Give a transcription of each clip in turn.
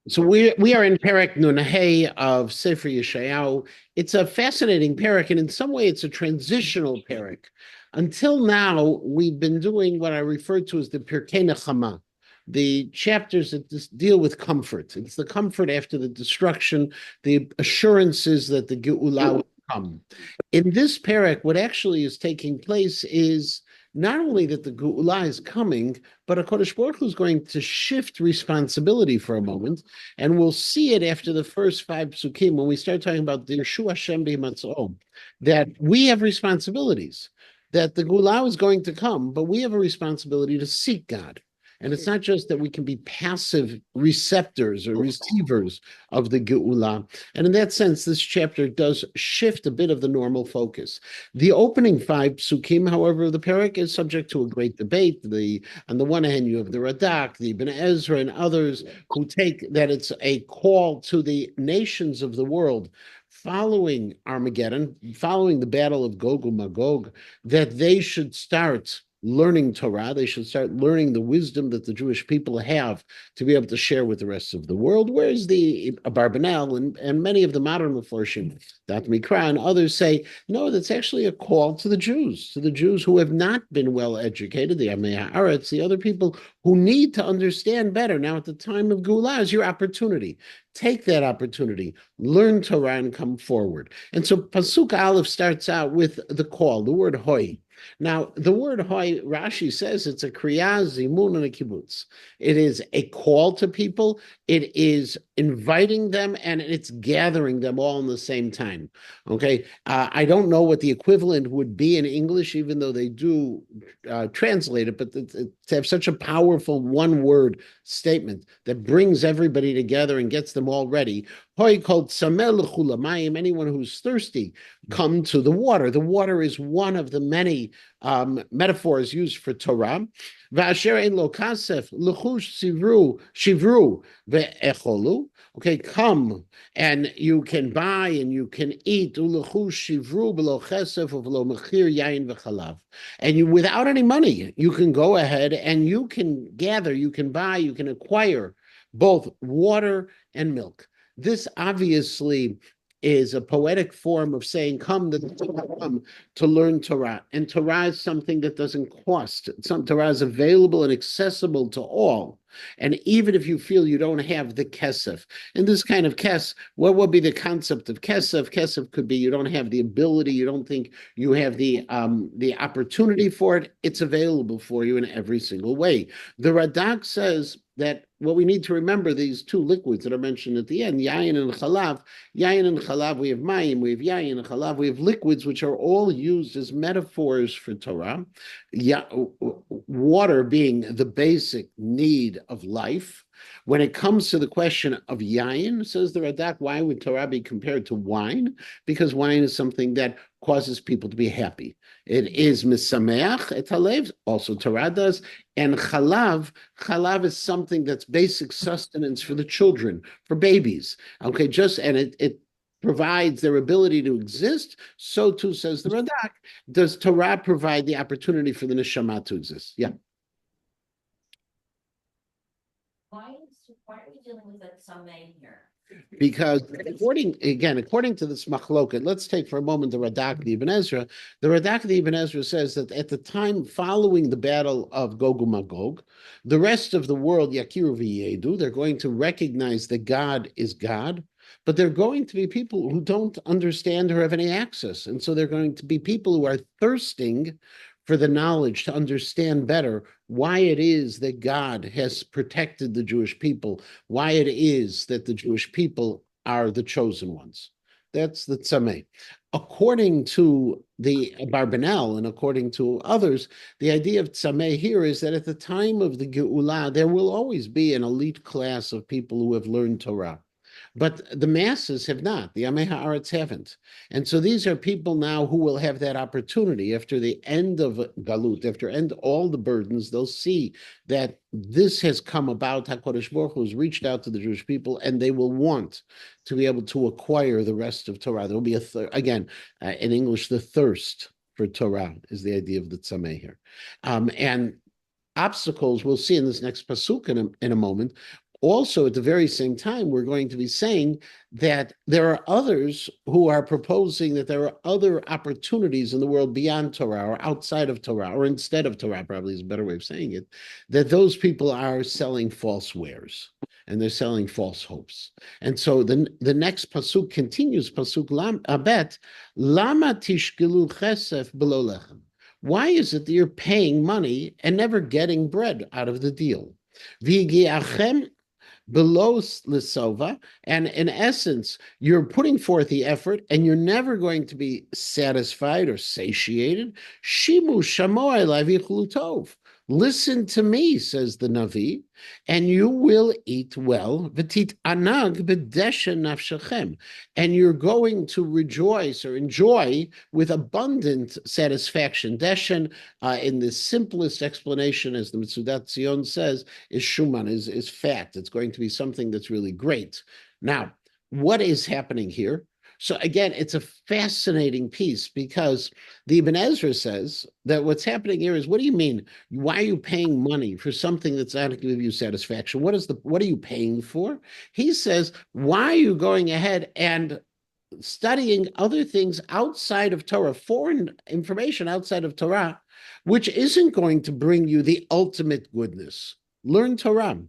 So we are in Perek Nunahei of Sefer Yeshayahu. It's a fascinating Perek, and in some way, it's a transitional Perek. Until now, we've been doing what I refer to as the Pirkei Nechama, the chapters that deal with comfort. It's the comfort after the destruction, the assurances that the Geulah will come. In this Perek, what actually is taking place is not only that the Geulah is coming, but HaKadosh Baruch Hu is going to shift responsibility for a moment, and we'll see it after the first five psukim when we start talking about the Yeshua Hashem b'Himatzon, that we have responsibilities, that the Geulah is going to come, but we have a responsibility to seek God. And it's not just that we can be passive receptors or receivers of the Geulah. And in that sense, this chapter does shift a bit of the normal focus. The opening five psukim, however, of the Perek is subject to a great debate. On the one hand, you have the Radak, the Ibn Ezra, and others who take that it's a call to the nations of the world following Armageddon, following the battle of Gog and Magog, that they should start learning Torah. They should start learning the wisdom that the Jewish people have to be able to share with the rest of the world. Whereas the Abarbanel and many of the modern Meforshim, Dr. Mikra and others say, no, that's actually a call to the Jews who have not been well educated, the Amei Haaretz, the other people who need to understand better. Now, at the time of Geulah is your opportunity. Take that opportunity, learn Torah, and come forward. And so Pasuk Aleph starts out with the call, the word hoy. Now, the word hoy, Rashi says it's a kriyah, zimun, and a kibbutz. It is a call to people, it is inviting them, and it's gathering them all in the same time. Okay, I don't know what the equivalent would be in English, even though they do translate it, but to have such a powerful one-word statement that brings everybody together and gets them all ready. Hoy called samel l'chulamayim, anyone who's thirsty, come to the water. The water is one of the many metaphors used for Torah. V'asher ein lo kasef l'chush shivru ve'echolu. Okay, come and you can buy and you can eat. U'lechush shivru b'lo chesef u'v'lo mechir yain v'chalav. And you, without any money, you can go ahead and you can gather, you can buy, you can acquire both water and milk. This obviously is a poetic form of saying, come to learn Torah. And Torah is something that doesn't cost. Torah is available and accessible to all. And even if you feel you don't have the kesef, in this kind of kes, what would be the concept of kesef? Kesef could be you don't have the ability, you don't think you have the opportunity for it. It's available for you in every single way. The Radak says that what we need to remember, these two liquids that are mentioned at the end, yayin and chalav. Yayin and chalav, we have mayim, we have yayin and chalav, we have liquids which are all used as metaphors for Torah. Water being the basic need of life. When it comes to the question of yayin, says the Radak, why would Torah be compared to wine? Because wine is something that causes people to be happy. It is misameach et halev, also Torah does, and chalav is something that's basic sustenance for the children, for babies. Okay, and it provides their ability to exist. So too, says the Radak, does Torah provide the opportunity for the neshama to exist? Yeah. Why are we dealing with that summation here? Because according to this machloket, let's take for a moment the Radak the Ibn Ezra. The Radak the Ibn Ezra says that at the time following the battle of Gog and Magog, the rest of the world, Yakiru v'yedu, they're going to recognize that God is God, but they're going to be people who don't understand or have any access. And so they're going to be people who are thirsting for the knowledge to understand better why it is that God has protected the Jewish people, why it is that the Jewish people are the chosen ones. That's the tzameh. According to the Barbanel and according to others, the idea of tzameh here is that at the time of the Geulah, there will always be an elite class of people who have learned Torah. But the masses have not. The Amei Haaretz haven't. And so these are people now who will have that opportunity after the end of Galut, after end all the burdens, they'll see that this has come about. HaKadosh Baruch Hu has reached out to the Jewish people, and they will want to be able to acquire the rest of Torah. There will be in English, the thirst for Torah is the idea of the tzameh here. And obstacles we'll see in this next pasuk in a moment also at the very same time, we're going to be saying that there are others who are proposing that there are other opportunities in the world beyond Torah or outside of Torah or instead of Torah, probably is a better way of saying it, that those people are selling false wares and they're selling false hopes. And so the next pasuk continues, pasuk bet, lama tishkilu chesef below lechem. Why is it that you're paying money and never getting bread out of the deal? V'yigiachem below Lisova, and in essence, you're putting forth the effort and you're never going to be satisfied or satiated. Shimu shamoy tov. Listen to me, says the Navi, and you will eat well. V'tit anag b'deshen nafshechem, and you're going to rejoice or enjoy with abundant satisfaction. Deshen, in the simplest explanation, as the Mitzudat Zion says, is shuman, is fat. It's going to be something that's really great. Now, what is happening here? So again, it's a fascinating piece because the Ibn Ezra says that what's happening here is, what do you mean? Why are you paying money for something that's not going to give you satisfaction? What are you paying for? He says, why are you going ahead and studying other things outside of Torah, foreign information outside of Torah, which isn't going to bring you the ultimate goodness? Learn Torah.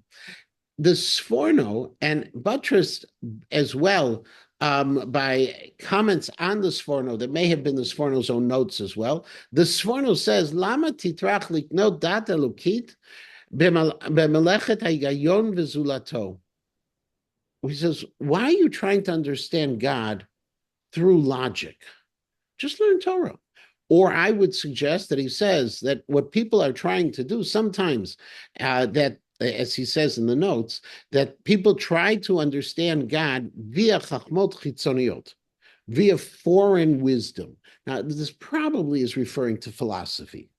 The Sforno, and buttressed as well by comments on the Sforno that may have been the Sforno's own notes as well. The Sforno says, "Lama titrach liknot dat elokit b'melechet hayigayon v'zulato." He says, "Why are you trying to understand God through logic? Just learn Torah." Or I would suggest that he says that what people are trying to do sometimes, that as he says in the notes, that people try to understand God via chachmot chitzoniot, via foreign wisdom. Now, this probably is referring to philosophy,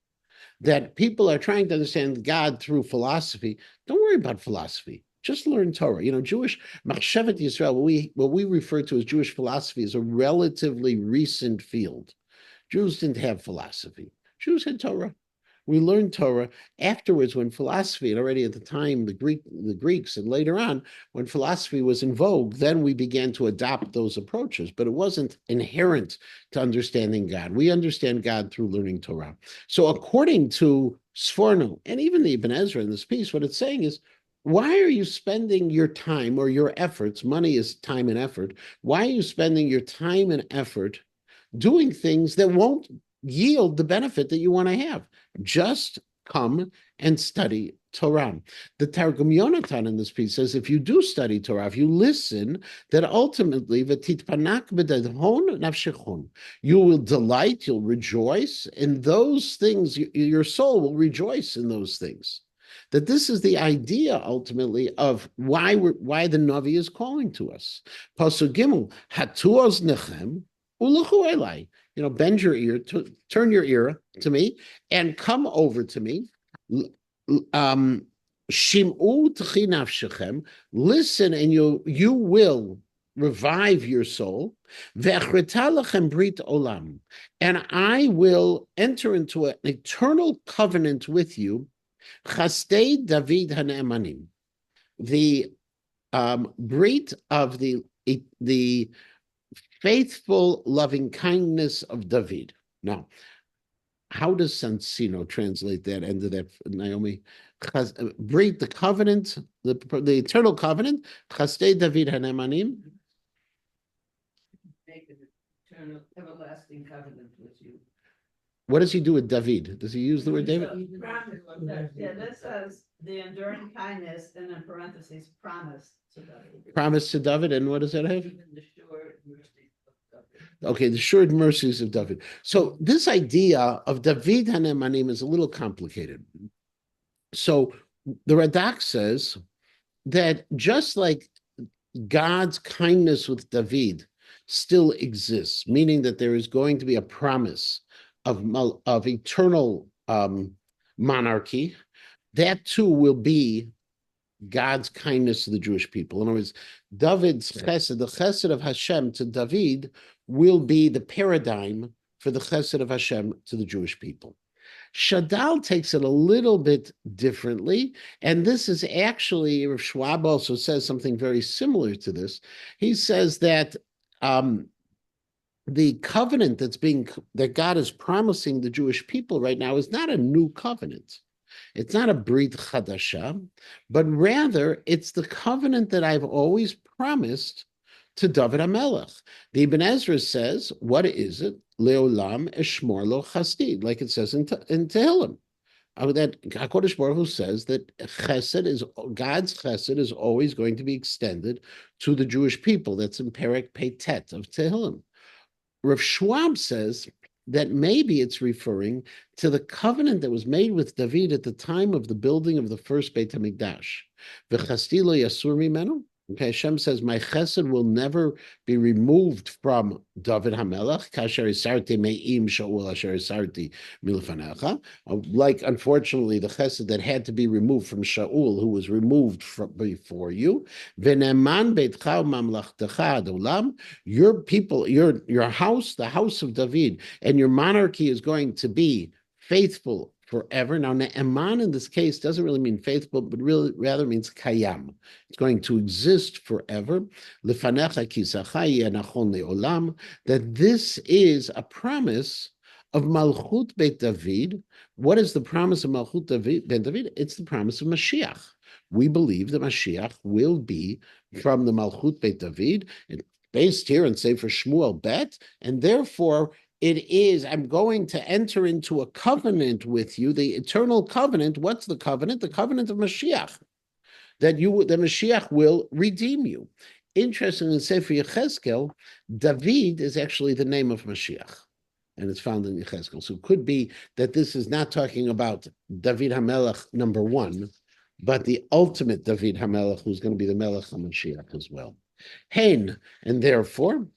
that people are trying to understand God through philosophy. Don't worry about philosophy. Just learn Torah. Jewish Machshevet Yisrael, what we refer to as Jewish philosophy, is a relatively recent field. Jews didn't have philosophy. Jews had Torah. We learned Torah afterwards when philosophy, and already at the time, the Greeks, and later on, when philosophy was in vogue, then we began to adopt those approaches. But it wasn't inherent to understanding God. We understand God through learning Torah. So according to Sforno, and even the Ibn Ezra in this piece, what it's saying is, why are you spending your time or your efforts? Money is time and effort. Why are you spending your time and effort doing things that won't yield the benefit that you want to have? Just come and study Torah. The Targum Yonatan in this piece says, if you do study Torah, if you listen, that ultimately you will delight, you'll rejoice in those things. Your soul will rejoice in those things. That this is the idea ultimately of why the Navi is calling to us. Pasuk Gimel, hatuos nechem uluchu elai. Bend your ear, turn your ear to me, and come over to me. Shim'u t'chi nafshechem. Listen, and you will revive your soul. Ve'achrita lechem brit olam. And I will enter into an eternal covenant with you. Chastei David hane'emanim. The brit of the faithful loving kindness of David. Now, how does Sansino translate that end of that, Naomi? Brit, the covenant, the eternal covenant. Chastei David hane'emanim. Make an eternal, everlasting covenant with you. What does he do with David? Does he use the word David? Yeah, this says the enduring kindness, and in parentheses, promise to David. Promise to David, and what does that have? Even the sure mercies of David. Okay, the sure mercies of David. So this idea of David hane'emanim is a little complicated. So the Radak says that just like God's kindness with David still exists, meaning that there is going to be a promise of eternal monarchy, that too will be God's kindness to the Jewish people. In other words, David's chesed, the chesed of Hashem to David, will be the paradigm for the chesed of Hashem to the Jewish people. Shadal takes it a little bit differently, and this is actually, Rav Schwab also says something very similar to this. He says that the covenant that God is promising the Jewish people right now is not a new covenant. It's not a Brit Chadasha, but rather it's the covenant that I've always promised to David HaMelech. The Ibn Ezra says, what is it? Leolam eshmor lo chasdi, like it says in Tehillim. That HaKadosh Baruch Hu says that God's chesed is always going to be extended to the Jewish people. That's in Perek Peitet of Tehillim. Rav Schwab says that maybe it's referring to the covenant that was made with David at the time of the building of the first Beit HaMikdash. V'chasti lo yasur mimenu. Okay, Hashem says, my chesed will never be removed from David HaMelech. Kasher isarti me'im Shaul asher isarti milfanecha. Like, unfortunately, the chesed that had to be removed from Shaul, who was removed from before you. V'ne'eman beitcha u'mamlachtecha ad olam. Your people, your house, the house of David, and your monarchy is going to be faithful forever. Now, Ne'eman in this case doesn't really mean faithful, but really rather means kayam. It's going to exist forever. Lefanecha kisachai nachon leolam. That this is a promise of Malchut Beit David. What is the promise of Malchut Beit David? It's the promise of Mashiach. We believe that Mashiach will be from the Malchut Beit David, and based here in Sefer Shmuel Bet, and therefore it is, I'm going to enter into a covenant with you, the eternal covenant. What's the covenant? The covenant of Mashiach, that the Mashiach will redeem you. Interestingly, in Sefer Yechezkel, David is actually the name of Mashiach, and it's found in Yechezkel. So it could be that this is not talking about David HaMelech number one, but the ultimate David HaMelech, who's going to be the Melech HaMashiach as well. Hein, and therefore,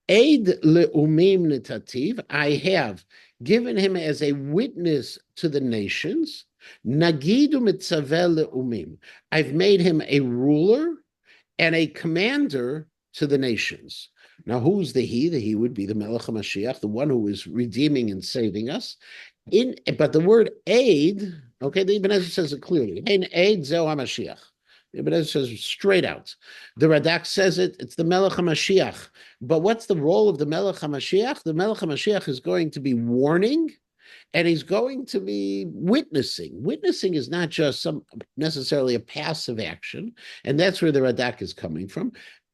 Eid le'umim netativ, I have given him as a witness to the nations. Nagidu mitzaveh le'umim, I've made him a ruler and a commander to the nations. Now, who's the he? The he would be the Melech HaMashiach, the one who is redeeming and saving us. But the word aid, okay, the Ibn Ezra says it clearly. Ein aid zeh HaMashiach. But it says straight out. The Radak says it's the Melech HaMashiach. But what's the role of the Melech HaMashiach? The Melech HaMashiach is going to be warning, and he's going to be witnessing. Witnessing is not just necessarily a passive action, and that's where the Radak is coming from.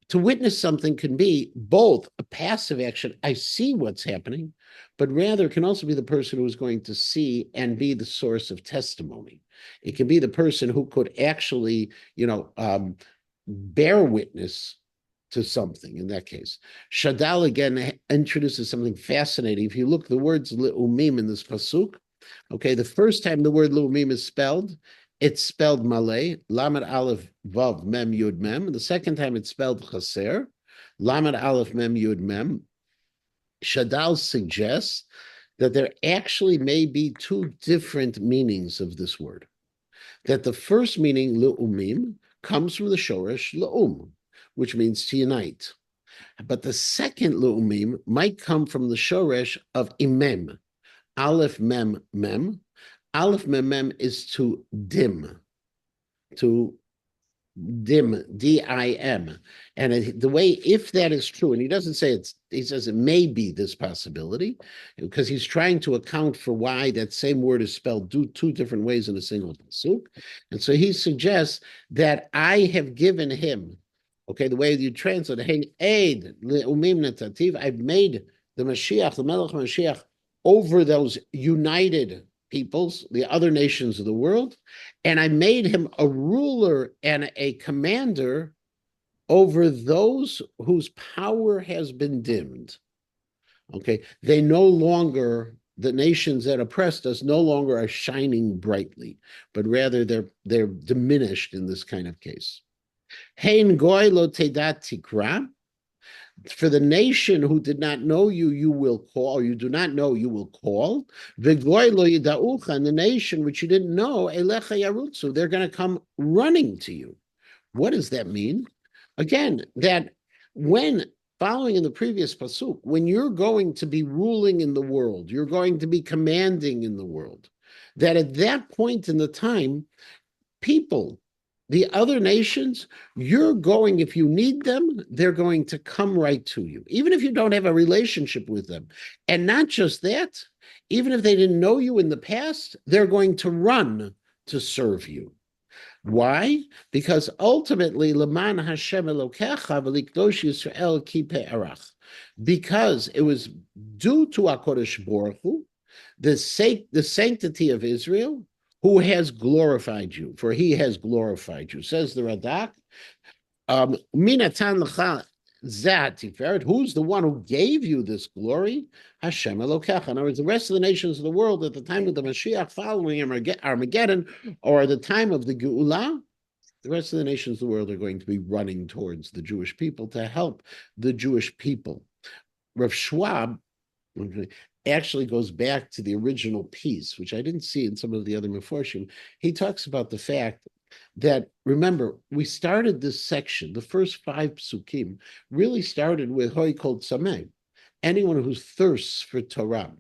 To witness something can be both a passive action, I see what's happening, but rather it can also be the person who is going to see and be the source of testimony. It can be the person who could actually, bear witness to something in that case. Shadal again introduces something fascinating. If you look the words le'umim in this pasuk, okay, the first time the word le'umim is spelled, it's spelled malay, lamed aleph vav mem yud mem. And the second time it's spelled chaser, lamed aleph mem yud mem. Shadal suggests that there actually may be two different meanings of this word. That the first meaning, le'umim, comes from the shoresh le'um, which means to unite. But the second le'umim might come from the shoresh of imem, aleph mem mem. Aleph mem mem is to dim, D-I-M. And the way, if that is true, and he doesn't say he says it may be this possibility, because he's trying to account for why that same word is spelled two different ways in a single pasuk. And so he suggests that I have given him, okay, the way you translate it, I've made the Mashiach, the Melech Mashiach, over those united peoples, the other nations of the world, and I made him a ruler and a commander over those whose power has been dimmed. Okay, they no longer, the nations that oppressed us no longer are shining brightly, but rather they're diminished in this kind of case. Hein goy lo tedat tikra. For the nation who did not know you, you will call, or you do not know, you will call. V'goy lo yida'ucha, and the nation which you didn't know, elecha yarutzu, they're going to come running to you. What does that mean? Again, that when following in the previous pasuk, when you're going to be ruling in the world, you're going to be commanding in the world, that at that point in the time, people, the other nations, you're going, if you need them, they're going to come right to you, even if you don't have a relationship with them. And not just that, even if they didn't know you in the past, they're going to run to serve you. Why? Because ultimately, Leman Hashem Elokecha v'likdosh Yisrael ki pe'arach. Because it was due to HaKadosh Baruch Hu, the sanctity of Israel, who has glorified you, for he has glorified you. Says the Radak, Minatan L'cha Zat Tiferet, who's the one who gave you this glory? Hashem Elokecha. In other words, the rest of the nations of the world at the time of the Mashiach following Armageddon, or the time of the Geulah, the rest of the nations of the world are going to be running towards the Jewish people to help the Jewish people. Rav Schwab actually goes back to the original piece, which I didn't see in some of the other Meforshim. He talks about the fact that, remember, we started this section, the first 5 psukim, really started with Hoi Kol Tzameh, anyone who thirsts for Torah.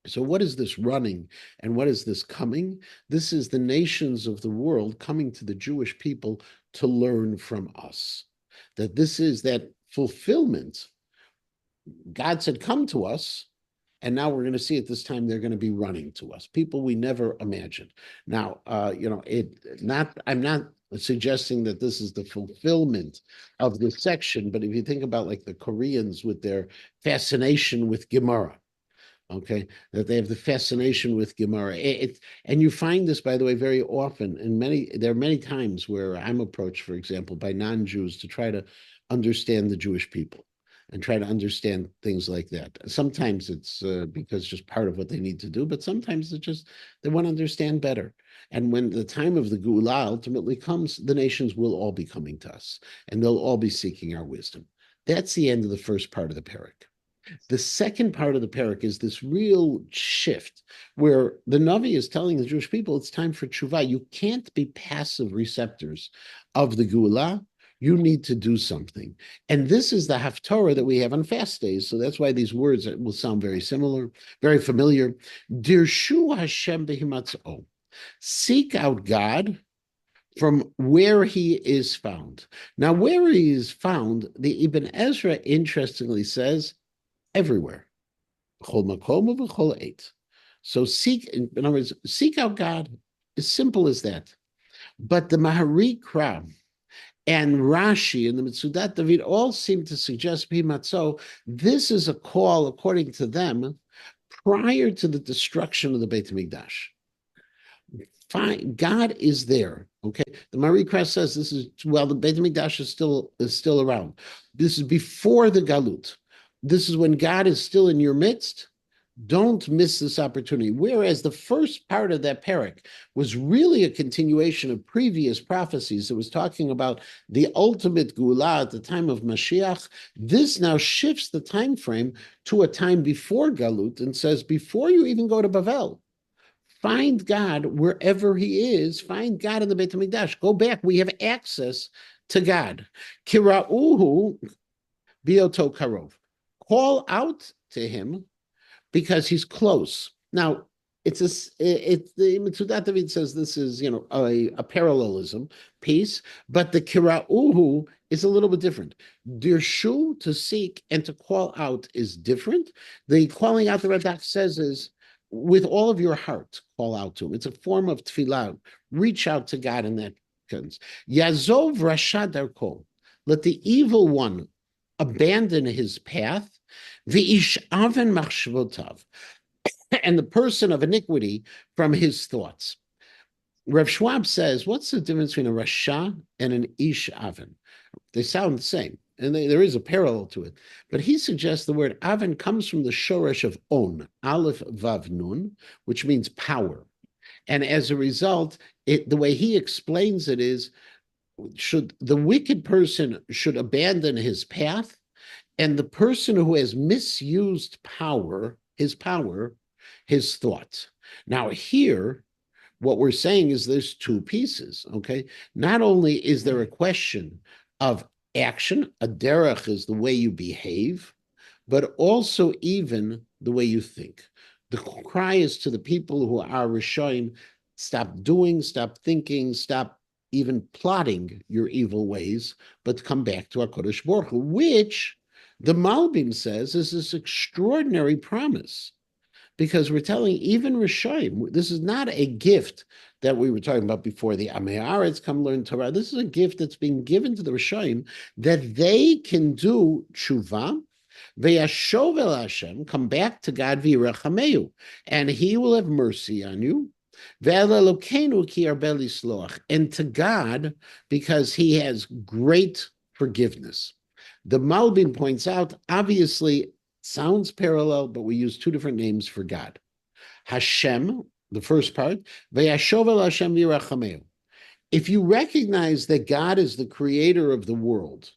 So what is this running and what is this coming? This is the nations of the world coming to the Jewish people to learn from us. That this is that fulfillment. God said, come to us. And now we're going to see at this time they're going to be running to us, people we never imagined. Now, I'm not suggesting that this is the fulfillment of this section, but if you think about like the Koreans with their fascination with Gemara, okay, that they have the fascination with Gemara. And you find this, by the way, very often. There are many times where I'm approached, for example, by non-Jews to try to understand the Jewish people and try to understand things like that. Sometimes it's because just part of what they need to do, but sometimes it's just they want to understand better. And when the time of the Geulah ultimately comes, the nations will all be coming to us, and they'll all be seeking our wisdom. That's the end of the first part of the parak. The second part of the parak is this real shift where the Navi is telling the Jewish people it's time for tshuva. You can't be passive receptors of the Geulah. You need to do something. And this is the haftarah that we have on fast days. So that's why these words will sound very similar, very familiar. Dirshu Hashem behimatz'o. Seek out God from where he is found. Now, where he is found, the Ibn Ezra interestingly says, everywhere. So seek, in other words, seek out God, as simple as that. But the Maharikra and Rashi and the Mitzudat David all seem to suggest Pimatzo, this is a call, according to them, prior to the destruction of the Beit HaMikdash. Fine, God is there. Okay, the Maharikra says this is, well, the Beit HaMikdash is still around. This is before the Galut. This is when God is still in your midst. Don't miss this opportunity. Whereas the first part of that parak was really a continuation of previous prophecies. It was talking about the ultimate Geulah at the time of Mashiach. This now shifts the time frame to a time before Galut and says, before you even go to Bavel, find God wherever he is. Find God in the Beit HaMikdash. Go back. We have access to God. Kira'uhu bioto karov. Call out to him because he's close. Now, the Mitzudat David says this is, a parallelism piece, but the kira'uhu is a little bit different. Dirshu, to seek, and to call out is different. The calling out, the Radak says, is with all of your heart, call out to him. It's a form of tefillah. Reach out to God in that sense. Yazov rasha darko. Let the evil one abandon his path. V'ish aven machshavotav, and the person of iniquity from his thoughts. Rav Schwab says, what's the difference between a rasha and an ish aven? They sound the same, and there is a parallel to it. But he suggests the word aven comes from the shoresh of on, aleph vav nun, which means power. And as a result, the way he explains it is, the wicked person should abandon his path, and the person who has misused his thoughts. Now here, what we're saying is there's two pieces, okay? Not only is there a question of action. A derech is the way you behave, but also even the way you think. The cry is to the people who are Rishonim, stop doing, stop thinking, stop even plotting your evil ways, but come back to HaKadosh Baruch Hu, which the Malbim says is this extraordinary promise. Because we're telling even Rishonim, this is not a gift that we were talking about before, the Amei Haaretz come learn Torah. This is a gift that's being given to the Rishonim that they can do tshuva, v'yashov el Hashem, come back to God v'yirachameu, and He will have mercy on you. Ve'el ki arbel yisloach, and to God, because He has great forgiveness. The Malbim points out, obviously, sounds parallel, but we use two different names for God. Hashem, the first part, ve'yashov el Hashem v'yirachameu. If you recognize that God is the creator of the world,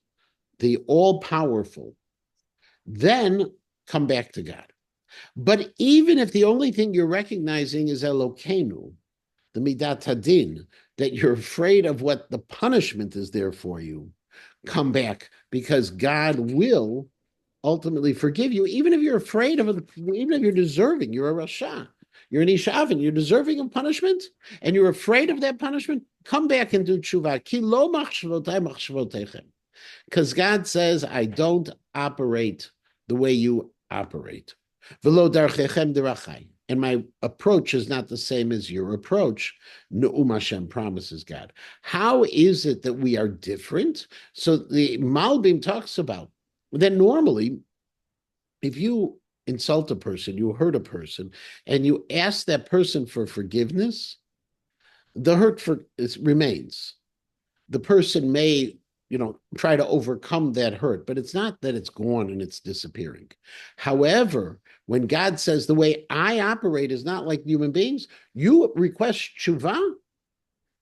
the all-powerful, then come back to God. But even if the only thing you're recognizing is Elokeinu, the Midat Hadin, that you're afraid of what the punishment is there for you, come back, because God will ultimately forgive you, even if you're afraid of it, even if you're deserving, you're a Rasha, you're an Ishavin, you're deserving of punishment, and you're afraid of that punishment, come back and do tshuva. Ki lo machshavotai machshavotechem. Because God says, I don't operate the way you operate. V'lo darchechem derachai. And my approach is not the same as your approach. Ne'um Hashem promises God. How is it that we are different? So the Malbim talks about that normally, if you insult a person, you hurt a person, and you ask that person for forgiveness, the hurt remains. The person may try to overcome that hurt, but it's not that it's gone and it's disappearing. However, when God says the way I operate is not like human beings, you request tshuva,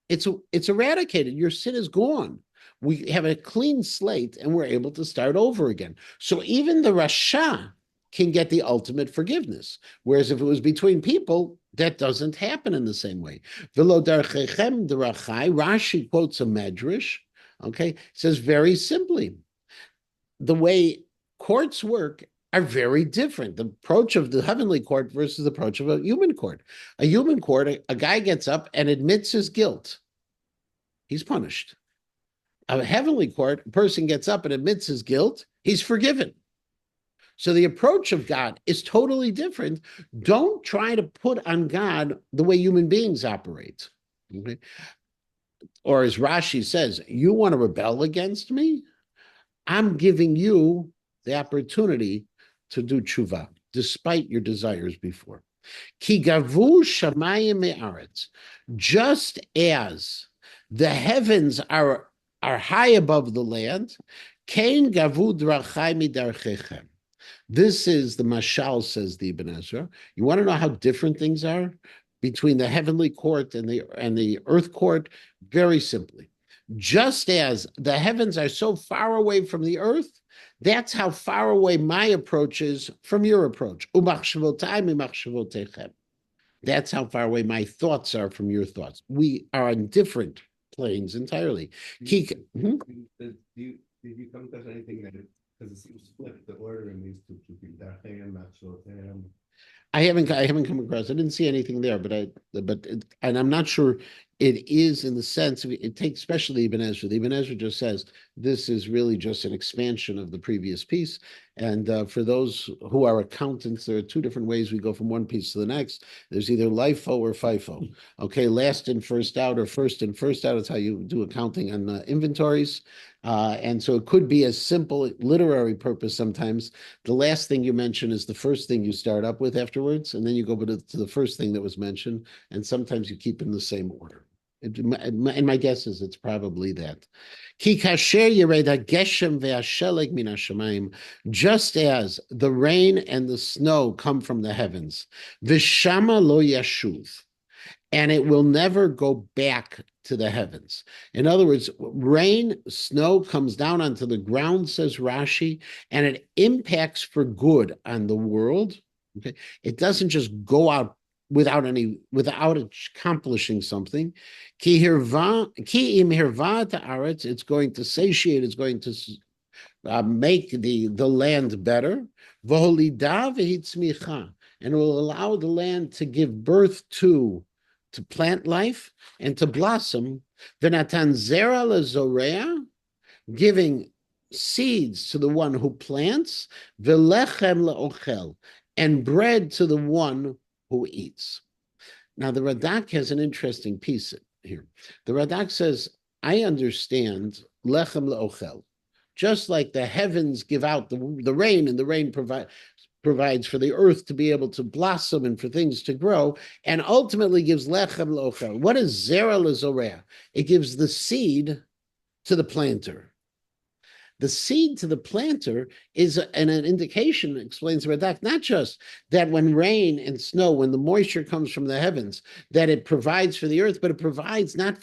it's eradicated. Your sin is gone. We have a clean slate and we're able to start over again. So even the Rasha can get the ultimate forgiveness. Whereas if it was between people, that doesn't happen in the same way. V'lo darchechem derachai, Rashi quotes a medrash. Okay, says very simply, the way courts work are very different. The approach of the heavenly court versus the approach of a human court. A human court, a guy gets up and admits his guilt. He's punished. A heavenly court, a person gets up and admits his guilt. He's forgiven. So the approach of God is totally different. Don't try to put on God the way human beings operate. Okay? Or as Rashi says, you want to rebel against me? I'm giving you the opportunity to do tshuva, despite your desires before. Ki gavu shamayim me'aretz. Just as the heavens are high above the land, kein gavu drachai midarchechem. This is the mashal, says the Ibn Ezra. You want to know how different things are between the heavenly court and the earth court? Very simply, just as the heavens are so far away from the earth, that's how far away my approach is from your approach. That's how far away my thoughts are from your thoughts. We are on different planes entirely. Did you come across anything that, because it seems split the order in these two should be Dachem, Machshotem? I haven't come across. I didn't see anything there, and I'm not sure it is in the sense of it takes, especially Ibn Ezra. The Ibn Ezra just says this is really just an expansion of the previous piece. And for those who are accountants, there are two different ways we go from one piece to the next. There's either LIFO or FIFO. Okay, last in, first out, or first in, first out. It's how you do accounting on inventories. And so it could be a simple literary purpose sometimes. The last thing you mention is the first thing you start up with afterwards, and then you go to the first thing that was mentioned, and sometimes you keep in the same order. And my guess is it's probably that. Ki kasher yered hageshem ve'asheleg min hashamayim, just as the rain and the snow come from the heavens, v'shama lo yashuv, and it will never go back to the heavens. In other words, rain, snow comes down onto the ground, says Rashi, and it impacts for good on the world. Okay, it doesn't just go out without accomplishing something. Ki im hirva ta'aretz, it's going to satiate, it's going to make the land better. V'holida v'hitzmicha, and it will allow the land to give birth to plant life and to blossom. V'natan zera lezorea, giving seeds to the one who plants, v'lechem le'ochel, and bread to the one who eats. Now, the Radak has an interesting piece here. The Radak says, I understand lechem le'ochel, just like the heavens give out the rain, and the rain provides for the earth to be able to blossom and for things to grow, and ultimately gives lechem le'ochel. What is zera le'zorea? It gives the seed to the planter. The seed to the planter is an indication, explains Radak, not just that when rain and snow, when the moisture comes from the heavens, that it provides for the earth, but it provides not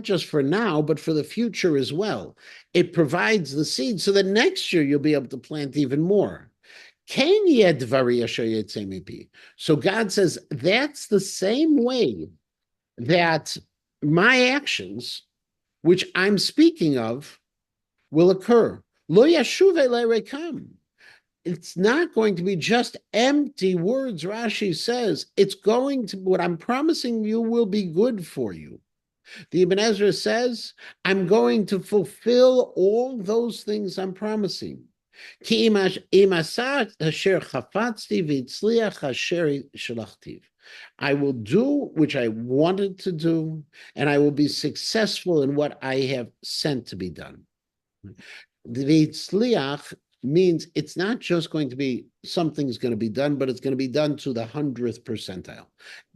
just for now, but for the future as well. It provides the seed so that next year you'll be able to plant even more. So God says that's the same way that my actions, which I'm speaking of, will occur. Lo yashuv elei rekam. It's not going to be just empty words, Rashi says. It's going to, what I'm promising you will be good for you. The Ibn Ezra says, I'm going to fulfill all those things I'm promising. I will do which I wanted to do, and I will be successful in what I have sent to be done. The Vitzliach means it's not just going to be something's going to be done, but it's going to be done to the 100th percentile.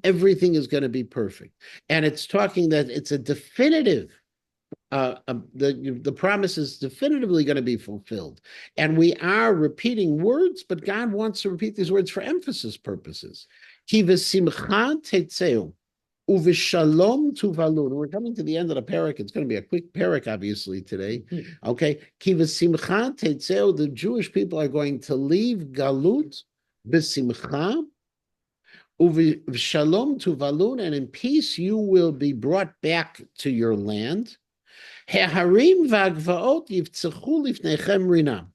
Everything is going to be perfect. And it's talking that it's a definitive, the promise is definitively going to be fulfilled. And we are repeating words, but God wants to repeat these words for emphasis purposes. Ki v'simcha tetzeu. Uvishalom tuvalun. We're coming to the end of the parak. It's going to be a quick parak, obviously, today. Okay. Kivasimcha tetzeu. The Jewish people are going to leave Galut b'simcha. Uvishalom tuvalun, and in peace you will be brought back to your land. Heharim v'agvaot yivtzechu lifnechem rinam.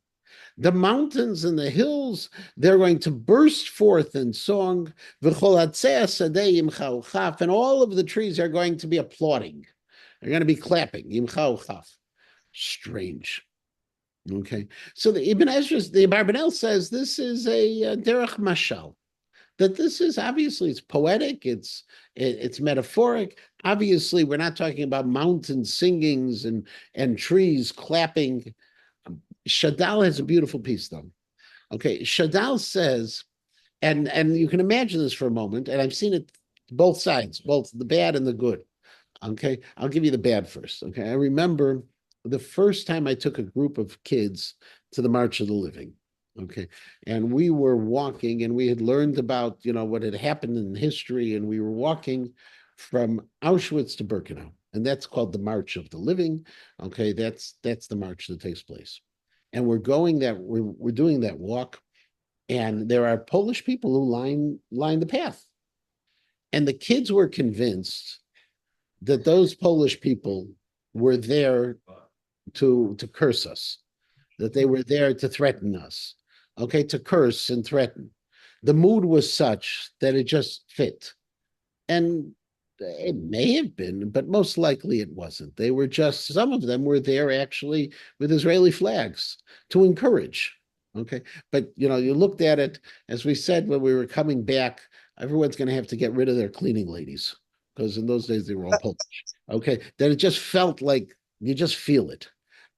The mountains and the hills, they're going to burst forth in song. And all of the trees are going to be applauding. They're going to be clapping. Strange. Okay. So the Ibn Ezra's, the Abarbanel says this is a derech mashal. That this is obviously, it's poetic, it's metaphoric. Obviously, we're not talking about mountain singings and trees clapping. Shadal has a beautiful piece, though. Okay, Shadal says, and you can imagine this for a moment, and I've seen it both sides, both the bad and the good. Okay, I'll give you the bad first. Okay, I remember the first time I took a group of kids to the March of the Living. Okay, and we were walking, and we had learned about what had happened in history, and we were walking from Auschwitz to Birkenau, and that's called the March of the Living. Okay, that's the march that takes place. And we're doing that walk, and there are Polish people who line the path. And the kids were convinced that those Polish people were there to curse us, that they were there to threaten us, okay, to curse and threaten. The mood was such that it just fit. And it may have been, but most likely it wasn't. They were just, some of them were there actually with Israeli flags to encourage. Okay. But, you looked at it, as we said when we were coming back, everyone's going to have to get rid of their cleaning ladies because in those days they were all Polish. Okay. That it just felt like you just feel it.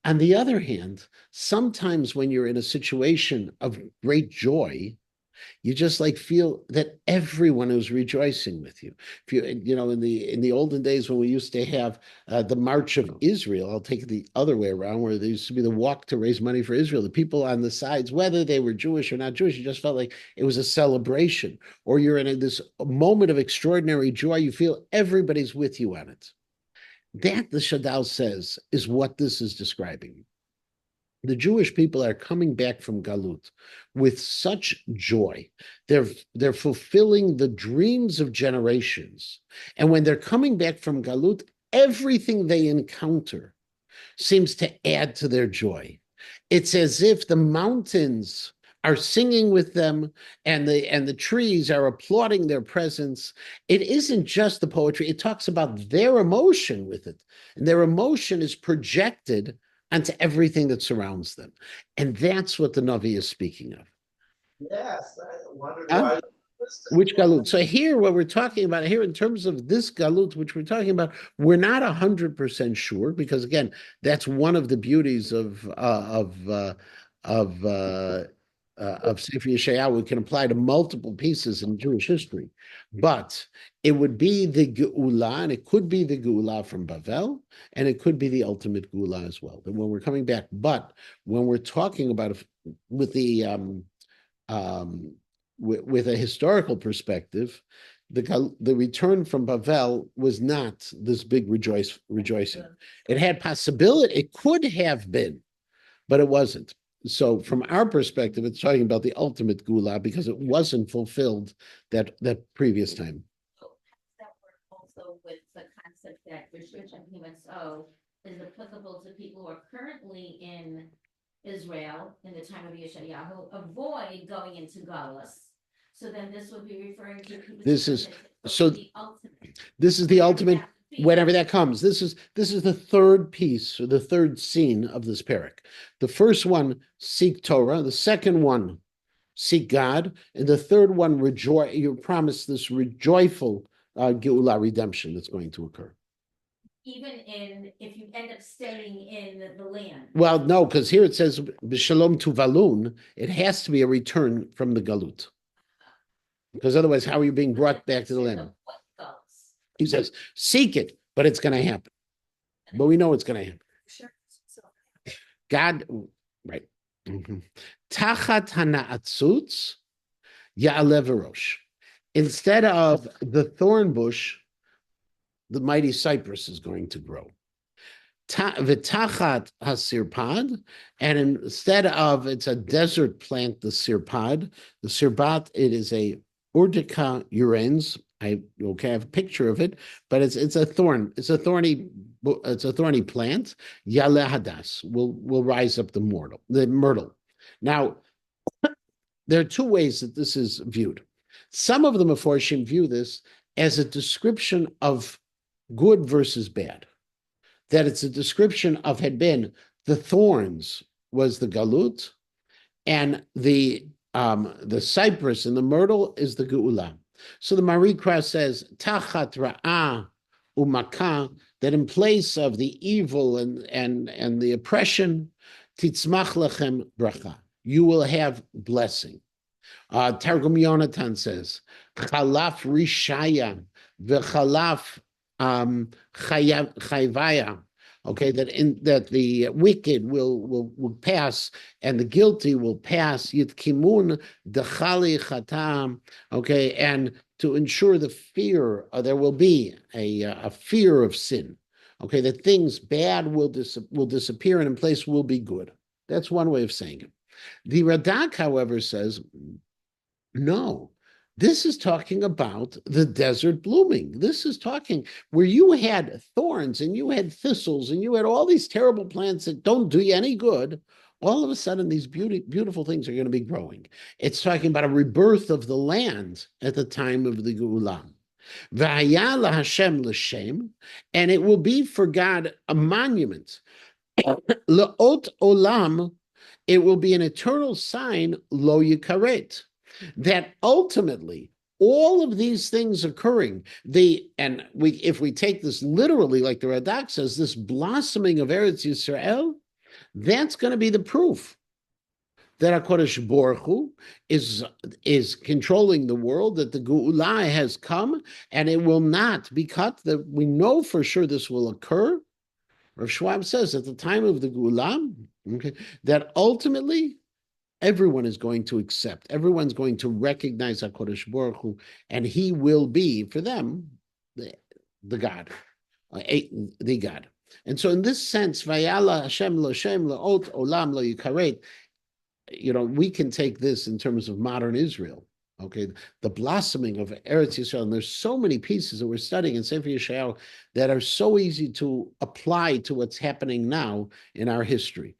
On the other hand, sometimes when you're in a situation of great joy, you just feel that everyone is rejoicing with you. If you, in the olden days when we used to have the March of Israel, I'll take it the other way around, where there used to be the walk to raise money for Israel. The people on the sides, whether they were Jewish or not Jewish, you just felt like it was a celebration, or you're in this moment of extraordinary joy. You feel everybody's with you on it. That, the Shadal says, is what this is describing. the Jewish people are coming back from Galut with such joy. They're fulfilling the dreams of generations. And when they're coming back from Galut, everything they encounter seems to add to their joy. It's as if the mountains are singing with them and the trees are applauding their presence. It isn't just the poetry, it talks about their emotion with it. And their emotion is projected onto everything that surrounds them. And that's what the Navi is speaking of. Yes, I wondered Huh? Which galut? So here, what we're talking about here, in terms of this galut, which we're talking about, we're not 100% sure, because again, that's one of the beauties of Sefer Yeshayahu. We can apply to multiple pieces in Jewish history, but it would be the geula, and it could be the geula from Bavel, and it could be the ultimate geula as well. That when we're coming back, but when we're talking about with the with a historical perspective, the return from Bavel was not this big rejoicing. It had possibility, it could have been, but it wasn't. So from our perspective, it's talking about the ultimate gula because it wasn't fulfilled that previous time. So how does that work also with the concept that restriction PMSO is applicable to people who are currently in Israel in the time of Yeshayahu, avoid going into Galus. So then this would be referring to people. This is so so. This is the ultimate. Whenever that comes, this is the third piece or the third scene of this parak. The first one, seek Torah. The second one, seek God, and the third one, rejoice. You're promised this joyful geula redemption that's going to occur. Even if you end up staying in the land. Well, no, because here it says b'shalom tu valun. It has to be a return from the galut, because otherwise, how are you being brought back to the land? He says, seek it, but it's going to happen. But we know it's going to happen. Sure. God, right. Tachat hana'atzutz ya'aleh v'rosh. Instead of the thorn bush, the mighty cypress is going to grow. V'tachat hasirpad, and instead of, it's a desert plant, the sirpad, it is a Urtica urens. I have a picture of it, but it's a thorn. It's a thorny plant. Yaleh hadas will rise up the myrtle. Now, there are two ways that this is viewed. Some of the Meforshim view this as a description of good versus bad. That it's a description of had been the thorns was the galut, and the cypress and the myrtle is the geula. So the Marikra says, Tachat ra'ah umakah, that in place of the evil and the oppression, titzmach lechem bracha, you will have blessing. Targum Yonatan says, Chalaf rishaya v'chalaf chayvaya. Okay, that the wicked will pass and the guilty will pass. Yitkimun dechali chatam. Okay, and to ensure the fear, there will be a fear of sin. Okay, that things bad will disappear and in place will be good. That's one way of saying it. The Radak, however, says no. This is talking about the desert blooming. This is talking where you had thorns and you had thistles and you had all these terrible plants that don't do you any good. All of a sudden, these beautiful things are going to be growing. It's talking about a rebirth of the land at the time of the Geulah. V'haya laHashem l'shem, and it will be for God a monument. Le'ot olam, it will be an eternal sign, lo yikaret. That ultimately all of these things occurring, if we take this literally, like the Radak says, this blossoming of Eretz Yisrael, that's going to be the proof that HaKadosh Baruch Hu is controlling the world, that the Geulah has come, and it will not be cut. That we know for sure this will occur. Rav Schwab says at the time of the Geulah, okay, that ultimately everyone is going to accept. Everyone's going to recognize HaKadosh Baruch Hu, and He will be for them the God, the God. And so in this sense, Vayala Hashem lo Shem lo ot olam lo yikaret, we can take this in terms of modern Israel. Okay, the blossoming of Eretz Yisrael, and there's so many pieces that we're studying in Sefer Yeshayahu that are so easy to apply to what's happening now in our history.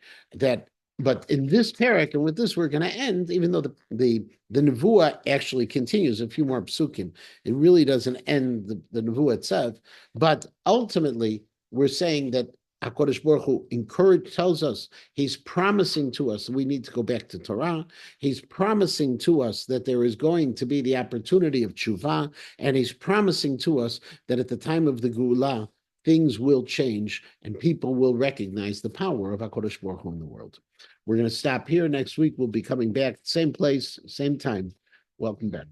But in this parak, and with this we're going to end, even though the nevuah actually continues a few more psukim, it really doesn't end the nevuah itself. But ultimately, we're saying that HaKadosh Baruch Hu tells us, he's promising to us, we need to go back to Torah, he's promising to us that there is going to be the opportunity of tshuva, and he's promising to us that at the time of the Geulah, things will change and people will recognize the power of HaKadosh Baruch Hu in the world. We're going to stop here. Next week, we'll be coming back, same place, same time. Welcome back.